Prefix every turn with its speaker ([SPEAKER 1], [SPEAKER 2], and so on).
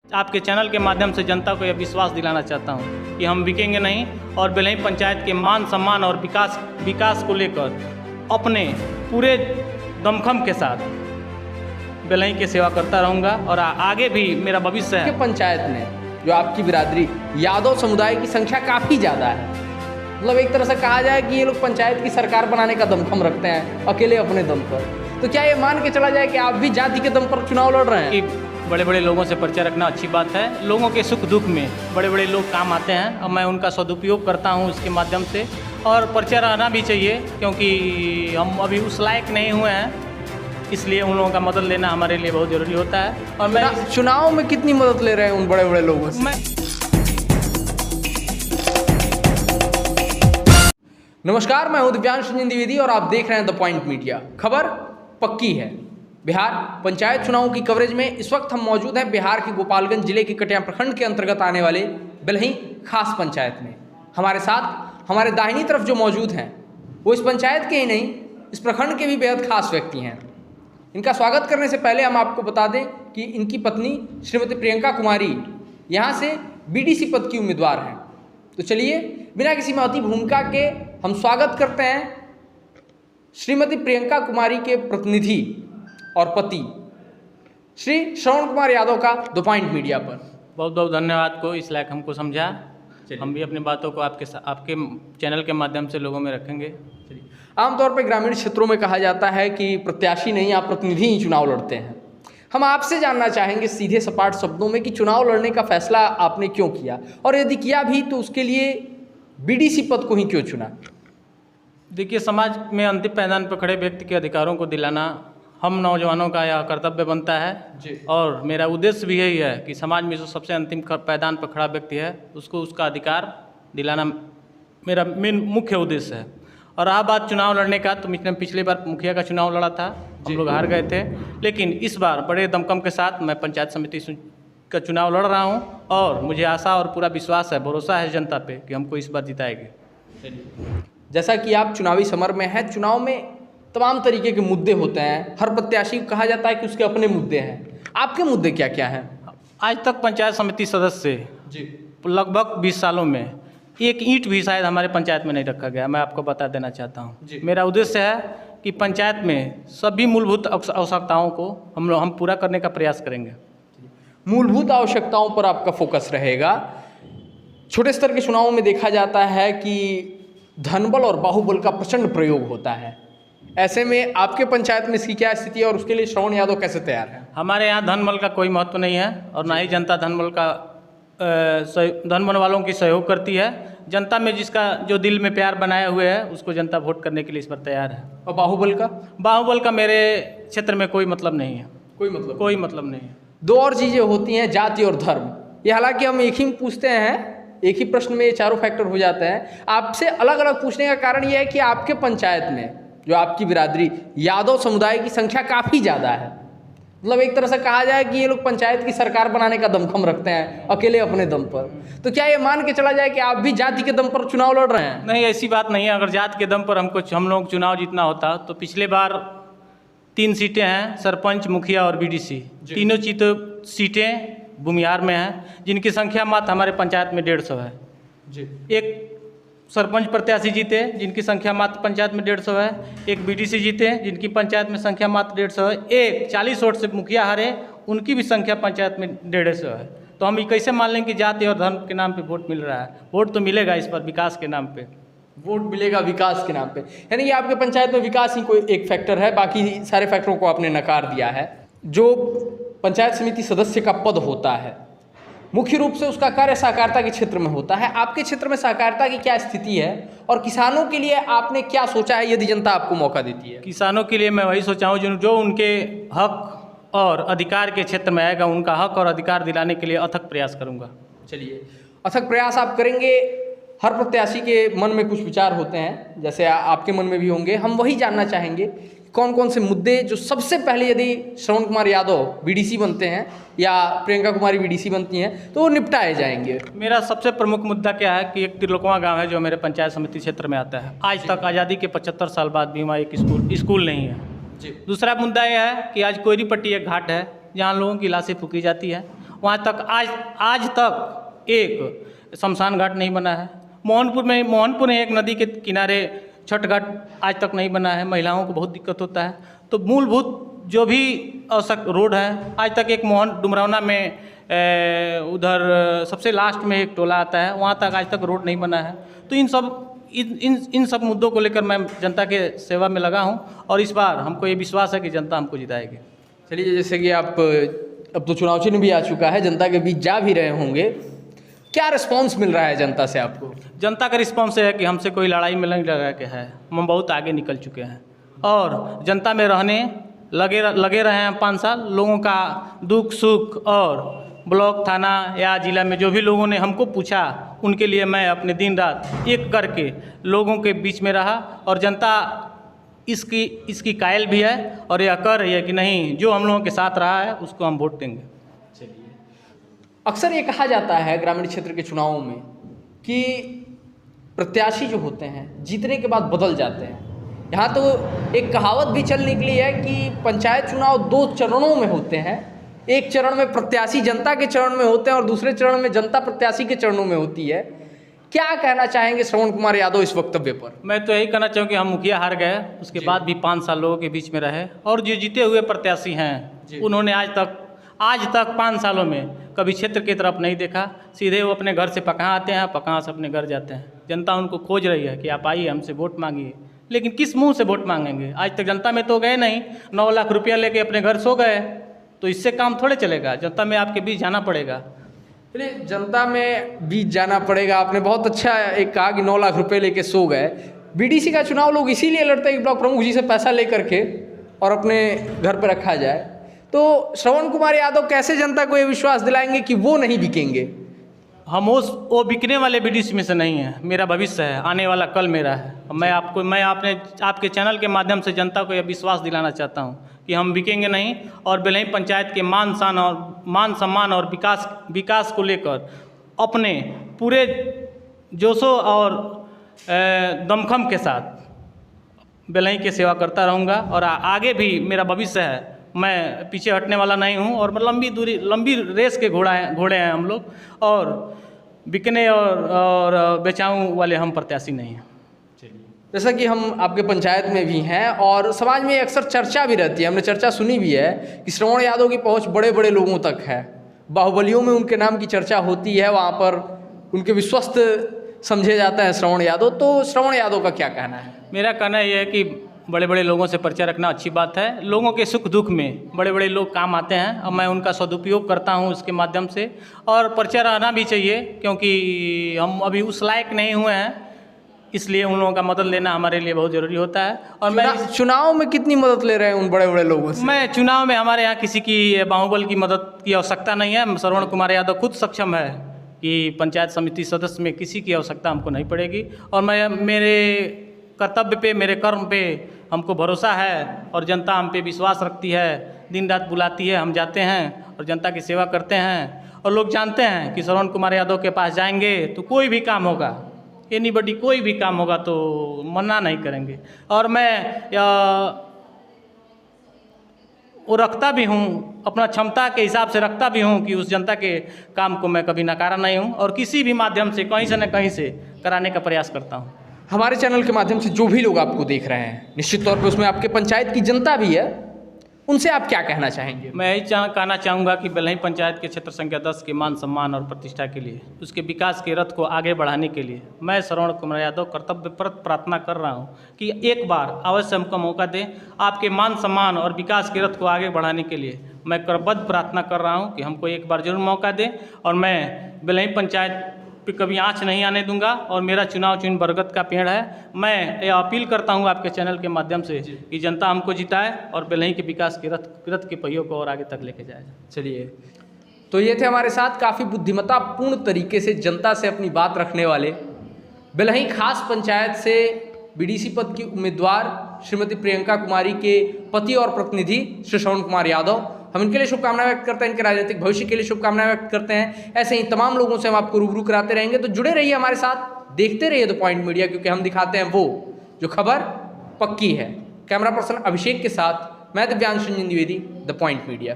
[SPEAKER 1] आपके चैनल के माध्यम से जनता को यह विश्वास दिलाना चाहता हूं कि हम बिकेंगे नहीं और बेलही पंचायत के मान सम्मान और विकास को लेकर अपने पूरे दमखम के साथ बेलही की सेवा करता रहूंगा और आगे भी मेरा भविष्य है।
[SPEAKER 2] आपके पंचायत में जो आपकी बिरादरी यादव समुदाय की संख्या काफ़ी ज़्यादा है, मतलब एक तरह से कहा जाए कि ये लोग पंचायत की सरकार बनाने का दमखम रखते हैं अकेले अपने दम पर। तो क्या ये मान के चला जाए कि आप भी जाति के दम पर चुनाव लड़ रहे हैं?
[SPEAKER 1] कि बड़े बड़े लोगों से परिचय रखना अच्छी बात है। लोगों के सुख दुख में बड़े बड़े लोग काम आते हैं और मैं उनका सदुपयोग करता हूं इसके माध्यम से, और परिचय रहना भी चाहिए क्योंकि हम अभी उस लायक नहीं हुए हैं, इसलिए उन लोगों का मदद लेना हमारे लिए बहुत ज़रूरी होता है। और मैं
[SPEAKER 2] चुनाव में कितनी मदद ले रहे हैं उन बड़े बड़े लोगों से? नमस्कार, मैं हूं दिव्यांश रंजन द्विवेदी और आप देख रहे हैं द पॉइंट मीडिया। खबर पक्की है। बिहार पंचायत चुनावों की कवरेज में इस वक्त हम मौजूद हैं बिहार के गोपालगंज जिले के कटिया प्रखंड के अंतर्गत आने वाले बेलही खास पंचायत में। हमारे साथ हमारे दाहिनी तरफ जो मौजूद हैं वो इस पंचायत के ही नहीं, इस प्रखंड के भी बेहद खास व्यक्ति हैं। इनका स्वागत करने से पहले हम आपको बता दें कि इनकी पत्नी श्रीमती प्रियंका कुमारी यहाँ से बीडीसी पद की उम्मीदवार हैं। तो चलिए बिना किसी महती भूमिका के हम स्वागत करते हैं श्रीमती प्रियंका कुमारी के प्रतिनिधि और पति श्री श्रवण कुमार यादव का द पॉइंट मीडिया पर।
[SPEAKER 1] बहुत बहुत धन्यवाद को इस लायक हमको समझा। हम भी अपनी बातों को आपके चैनल के माध्यम से लोगों में रखेंगे।
[SPEAKER 2] आमतौर पर ग्रामीण क्षेत्रों में कहा जाता है कि प्रत्याशी नहीं, आप प्रतिनिधि ही चुनाव लड़ते हैं। हम आपसे जानना चाहेंगे सीधे सपाट शब्दों में कि चुनाव लड़ने का फैसला आपने क्यों किया, और यदि किया भी तो उसके लिए बीडीसी पद को ही क्यों चुना?
[SPEAKER 1] देखिए, समाज में अंतिम पायदान पर खड़े व्यक्ति के अधिकारों को दिलाना हम नौजवानों का यह कर्तव्य बनता है
[SPEAKER 2] जी।
[SPEAKER 1] और मेरा उद्देश्य भी यही है कि समाज में जो सबसे अंतिम पायदान पर खड़ा व्यक्ति है उसको उसका अधिकार दिलाना मेरा मेन मुख्य उद्देश्य है। और रहा बात चुनाव लड़ने का, तो पिछले बार मुखिया का चुनाव लड़ा था, हम लोग हार गए थे, लेकिन इस बार बड़े दमखम के साथ मैं पंचायत समिति का चुनाव लड़ रहा हूं और मुझे आशा और पूरा विश्वास है, भरोसा है जनता पे कि हमको इस बार जिताएंगे।
[SPEAKER 2] जैसा कि आप चुनावी समर में हैं, चुनाव में तमाम तरीके के मुद्दे होते हैं, हर प्रत्याशी को कहा जाता है कि उसके अपने मुद्दे हैं। आपके मुद्दे क्या क्या हैं?
[SPEAKER 1] आज तक पंचायत समिति सदस्य
[SPEAKER 2] जी
[SPEAKER 1] लगभग 20 सालों में एक ईंट भी शायद हमारे पंचायत में नहीं रखा गया। मैं आपको बता देना चाहता हूँ। मेरा उद्देश्य है कि पंचायत में सभी मूलभूत आवश्यकताओं को हम पूरा करने का प्रयास करेंगे।
[SPEAKER 2] मूलभूत आवश्यकताओं पर आपका फोकस रहेगा। छोटे स्तर के चुनावों में देखा जाता है कि धनबल और बाहुबल का प्रचंड प्रयोग होता है। ऐसे में आपके पंचायत में इसकी क्या स्थिति है और उसके लिए श्रवण यादव कैसे तैयार है?
[SPEAKER 1] हमारे यहाँ धनबल का कोई महत्व नहीं है और ना ही जनता धनबल वालों की सहयोग करती है। जनता में जिसका जो दिल में प्यार बनाए हुए है उसको जनता वोट करने के लिए इस पर तैयार है।
[SPEAKER 2] और बाहुबल का
[SPEAKER 1] मेरे क्षेत्र में कोई मतलब नहीं है। कोई मतलब नहीं है।
[SPEAKER 2] दो और चीज़ें होती हैं, जाति और धर्म। ये हालांकि हम एक ही पूछते हैं, एक ही प्रश्न में ये चारों फैक्टर हो जाते हैं। आपसे अलग अलग पूछने का कारण ये है कि आपके पंचायत में जो आपकी बिरादरी यादव समुदाय की संख्या काफ़ी ज़्यादा है, मतलब एक तरह से कहा जाए कि ये लोग पंचायत की सरकार बनाने का दमखम रखते हैं अकेले अपने दम पर। तो क्या ये मान के चला जाए कि आप भी जाति के दम पर चुनाव लड़ रहे हैं?
[SPEAKER 1] नहीं, ऐसी बात नहीं है। अगर जाति के दम पर हम लोग चुनाव जीतना होता तो पिछले बार 3 सीटें हैं, सरपंच, मुखिया और बीडीसी। तीनों सीटें भूमिहार में हैं, जिनकी संख्या मात्र हमारे पंचायत में 150 है। एक सरपंच प्रत्याशी जीते जिनकी संख्या मात्र पंचायत में 150 है, एक बीडीसी जीते जिनकी पंचायत में संख्या मात्र 150 है, एक 40 वोट से मुखिया हारे, उनकी भी संख्या पंचायत में 150 है। तो हम ये कैसे मान लें कि जाति और धर्म के नाम पे वोट मिल रहा है? वोट तो मिलेगा इस पर विकास के नाम पे।
[SPEAKER 2] वोट मिलेगा विकास के नाम पे, यानी कि आपके पंचायत में विकास ही कोई एक फैक्टर है, बाकी सारे फैक्टरों को आपने नकार दिया है। जो पंचायत समिति सदस्य का पद होता है मुख्य रूप से उसका कार्य सहकारिता के क्षेत्र में होता है। आपके क्षेत्र में सहकारिता की क्या स्थिति है और किसानों के लिए आपने क्या सोचा है यदि जनता आपको मौका देती है?
[SPEAKER 1] किसानों के लिए मैं वही सोचा हूँ जो उनके हक और अधिकार के क्षेत्र में आएगा, उनका हक और अधिकार दिलाने के लिए अथक प्रयास करूँगा।
[SPEAKER 2] चलिए, अथक प्रयास आप करेंगे। हर प्रत्याशी के मन में कुछ विचार होते हैं, जैसे आपके मन में भी होंगे। हम वही जानना चाहेंगे कौन कौन से मुद्दे जो सबसे पहले यदि श्रवण कुमार यादव बीडीसी बनते हैं या प्रियंका कुमारी बीडीसी बनती हैं तो वो निपटाए जाएंगे।
[SPEAKER 1] मेरा सबसे प्रमुख मुद्दा क्या है कि एक त्रिलोकवा गांव है जो मेरे पंचायत समिति क्षेत्र में आता है। आज तक आज़ादी के 75 साल बाद भी वहाँ एक स्कूल नहीं है। दूसरा मुद्दा यह है कि आज कोयरी पट्टी एक घाट है जहाँ लोगों की लाशें फूकी जाती है वहाँ तक आज तक एक शमशान घाट नहीं बना है। मोहनपुर में एक नदी के किनारे छठ घाट आज तक नहीं बना है। महिलाओं को बहुत दिक्कत होता है। तो मूलभूत जो भी आवश्यक रोड है, आज तक एक डुमरौना में उधर सबसे लास्ट में एक टोला आता है, वहाँ तक आज तक रोड नहीं बना है। तो इन सब मुद्दों को लेकर मैं जनता के सेवा में लगा हूँ और इस बार हमको ये विश्वास है कि जनता हमको जिताएगी।
[SPEAKER 2] चलिए, जैसे कि आप अब तो चुनाव चिन्ह भी आ चुका है, जनता के बीच जा भी रहे होंगे, क्या रिस्पांस मिल रहा है जनता से आपको?
[SPEAKER 1] जनता का रिस्पांस है कि हमसे कोई लड़ाई में नहीं लगा के है, हम बहुत आगे निकल चुके हैं और जनता में रहने लगे रहे हैं 5 साल। लोगों का दुख सुख और ब्लॉक थाना या जिला में जो भी लोगों ने हमको पूछा, उनके लिए मैं अपने दिन रात एक करके लोगों के बीच में रहा और जनता इसकी कायल भी है और यह कह रही है कि नहीं, जो हम लोगों के साथ रहा है उसको हम वोट देंगे।
[SPEAKER 2] चलिए, अक्सर ये कहा जाता है ग्रामीण क्षेत्र के चुनावों में कि प्रत्याशी जो होते हैं जीतने के बाद बदल जाते हैं। यहाँ तो एक कहावत भी चल निकली है कि पंचायत चुनाव 2 चरणों में होते हैं। एक चरण में प्रत्याशी जनता के चरण में होते हैं और दूसरे चरण में जनता प्रत्याशी के चरणों में होती है। क्या कहना चाहेंगे श्रवण कुमार यादव इस वक्तव्य पर?
[SPEAKER 1] मैं तो यही कहना चाहूँ कि हम मुखिया हार गए, उसके बाद भी 5 साल लोगों के बीच में रहे और जो जीते हुए प्रत्याशी हैं उन्होंने आज तक 5 सालों में कभी क्षेत्र की तरफ नहीं देखा। सीधे वो अपने घर से पकहाँ आते हैं, पकहाँ से अपने घर जाते हैं। जनता उनको खोज रही है कि आप आइए, हमसे वोट मांगिए, लेकिन किस मुंह से वोट मांगेंगे? आज तक जनता में तो गए नहीं, 9 लाख रुपया लेके अपने घर सो गए, तो इससे काम थोड़े चलेगा। जनता में आपके बीच जाना पड़ेगा।
[SPEAKER 2] चलिए, जनता में बीच जाना पड़ेगा, आपने बहुत अच्छा एक कहा कि 9 लाख रुपए लेके सो गए। बीडीसी का चुनाव लोग इसीलिए लड़ते हैं कि ब्लॉक प्रमुख जी से पैसा लेकर के और अपने घर पर रखा जाए। तो श्रवण कुमार यादव कैसे जनता को ये विश्वास दिलाएंगे कि वो नहीं बिकेंगे?
[SPEAKER 1] हम वो बिकने वाले बीडीसी में से नहीं है। मेरा भविष्य है, आने वाला कल मेरा है। मैं आपके चैनल के माध्यम से जनता को यह विश्वास दिलाना चाहता हूँ कि हम बिकेंगे नहीं और बेलही पंचायत के मान सम्मान और विकास को लेकर अपने पूरे जोशो और दमखम के साथ बेलही की सेवा करता रहूँगा और आगे भी मेरा भविष्य है। मैं पीछे हटने वाला नहीं हूँ और लंबी रेस के घोड़े हैं हम लोग और बिकने और बेचाऊ वाले हम प्रत्याशी नहीं हैं।
[SPEAKER 2] जैसा कि हम आपके पंचायत में भी हैं और समाज में अक्सर चर्चा भी रहती है, हमने चर्चा सुनी भी है कि श्रवण यादव की पहुंच बड़े बड़े लोगों तक है। बाहुबलियों में उनके नाम की चर्चा होती है, वहाँ पर उनके विश्वस्त समझे जाते हैं श्रवण यादव। तो श्रवण यादव का क्या कहना है?
[SPEAKER 1] मेरा कहना यह है कि बड़े बड़े लोगों से परिचय रखना अच्छी बात है। लोगों के सुख दुख में बड़े बड़े लोग काम आते हैं और मैं उनका सदुपयोग करता हूं इसके माध्यम से और परिचय रहना भी चाहिए, क्योंकि हम अभी उस लायक नहीं हुए हैं, इसलिए उन लोगों का मदद लेना हमारे लिए बहुत ज़रूरी होता है। और मैं
[SPEAKER 2] चुनाव में कितनी मदद ले रहे हैं उन बड़े बड़े लोगों से?
[SPEAKER 1] मैं चुनाव में हमारे यहाँ किसी की बाहुबल की मदद की आवश्यकता नहीं है। श्रवण कुमार यादव खुद सक्षम है कि पंचायत समिति सदस्य में किसी की आवश्यकता हमको नहीं पड़ेगी और मेरे कर्तव्य पे, मेरे कर्म पे हमको भरोसा है और जनता हम पे विश्वास रखती है। दिन रात बुलाती है, हम जाते हैं और जनता की सेवा करते हैं और लोग जानते हैं कि श्रवण कुमार यादव के पास जाएंगे तो कोई भी काम होगा, एनीबॉडी कोई भी काम होगा तो मना नहीं करेंगे। और मैं वो रखता भी हूँ, अपना क्षमता के हिसाब से रखता भी हूँ कि उस जनता के काम को मैं कभी नकारा नहीं हूँ और किसी भी माध्यम से कहीं से न कहीं से कराने का प्रयास करता हूँ।
[SPEAKER 2] हमारे चैनल के माध्यम से जो भी लोग आपको देख रहे हैं, निश्चित तौर पे उसमें आपके पंचायत की जनता भी है, उनसे आप क्या कहना चाहेंगे?
[SPEAKER 1] मैं यही कहना चाहूँगा कि बेलही पंचायत के क्षेत्र संख्या 10 के मान सम्मान और प्रतिष्ठा के लिए, उसके विकास के रथ को आगे बढ़ाने के लिए मैं श्रवण कुमार यादव कर्तव्यपरत प्रार्थना कर रहा हूँ कि एक बार अवश्य हमको मौका दें। आपके मान सम्मान और विकास के रथ को आगे बढ़ाने के लिए मैं करबद्ध प्रार्थना कर रहा हूँ कि हमको एक बार जरूर मौका दें और मैं बेलही पंचायत पे कभी आँच नहीं आने दूंगा और मेरा चुनाव चिन्ह बरगद का पेड़ है। मैं ये अपील करता हूं आपके चैनल के माध्यम से कि जनता हमको जिताए और बेलही के विकास के रथ के पहियों को और आगे तक लेके जाए।
[SPEAKER 2] चलिए, तो ये थे हमारे साथ काफ़ी बुद्धिमत्तापूर्ण तरीके से जनता से अपनी बात रखने वाले बेलही खास पंचायत से बीडीसी पद की उम्मीदवार श्रीमती प्रियंका कुमारी के पति और प्रतिनिधि श्री श्रवण कुमार यादव। हम इनके लिए शुभकामनाएं व्यक्त करते हैं, इनके राजनीतिक भविष्य के लिए शुभकामनाएं व्यक्त करते हैं। ऐसे ही तमाम लोगों से हम आपको रूबरू कराते रहेंगे, तो जुड़े रहिए हमारे साथ, देखते रहिए द पॉइंट मीडिया, क्योंकि हम दिखाते हैं वो जो खबर पक्की है। कैमरा पर्सन अभिषेक के साथ मैं Divyansh Ranjan Dwivedi, the point media.